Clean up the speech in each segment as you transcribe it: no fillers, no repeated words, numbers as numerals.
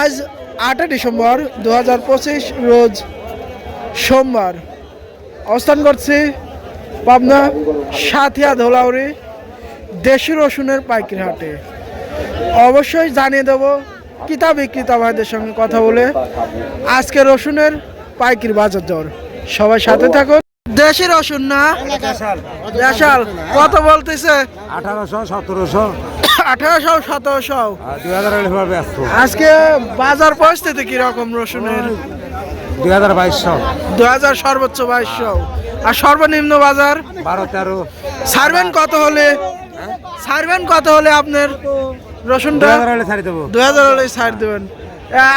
আজ 8 ডিসেম্বর 2025 রোজ সোমবার অবস্থান করছি পাবনা সাথিয়া ধোলাউড়ি দেশি রসুনের পাইকারি হাটে। অবশ্যই জানিয়ে দেব ক্রেতা বিক্রেতা ভাইদের সঙ্গে কথা বলে আজকে রসুনের পাইকারি বাজার দর। সবাই সাথে থাকুন। দেশি রসুন না দেশাল কত বলতেছে? 1800 1700 1800 1700। 2000 আজকে বাজার পরিস্থিতি কিরকম রসুনের? 2200 সর্বোচ্চ 2200 আর সর্বনিম্ন বাজার 12 ছাড়বেন কত হলে? ছাড়বেন কত হলে আপনার রসুনটা? 2000 হলে ছাড়ি দেবো। 2000 হলে ছাড় দেবেন।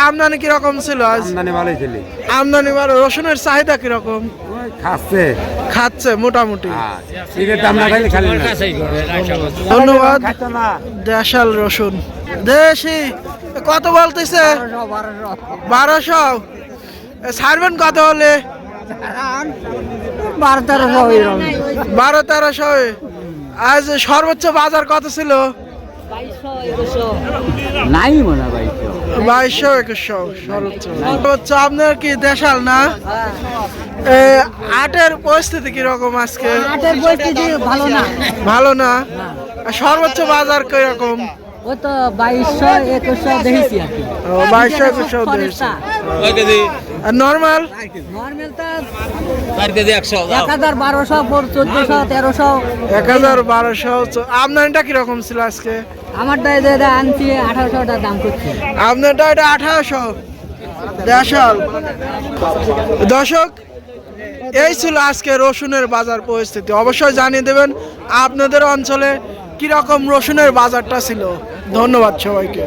আমদানি কিরকম ছিল আজ? আমদানি ভালোই ছিল। আমদানি ভালো। রসুনের চাহিদা কিরকম? খাচ্ছে খাচ্ছে মোটামুটি। এর দাম না খাইলে খালি না। ধন্যবাদ। দেশাল রসুন দেশি কত বলতেছে? 1200। ছাড়বেন কত হলে? 12-1300। আজ সর্বোচ্চ বাজার কত ছিল? 2200-2100 সর্বোচ্চ। আপনার কি দেশাল না? আটের পরিস্থিতি কিরকম আজকে? ভালো না। আর সর্বোচ্চ বাজার কিরকম? ও তো 2200-2100 দেখেছি আর কি। 2200-2100 দেখেছি। আর নরমাল? নরমাল তো 1000 1200 1400 1300। 1000-1200। আপনারটা কিরকম ছিল আজকে? আমারটা আনছি 1800 টাকা দাম করছে। আপনারটা এটা 1800 দেশাল। দর্শক, এই ছিল আজকে রসুনের বাজার পরিস্থিতি। অবশ্যই জানিয়ে দেবেন আপনাদের অঞ্চলে কিরকম রসুনের বাজারটা ছিল। ধন্যবাদ সবাইকে।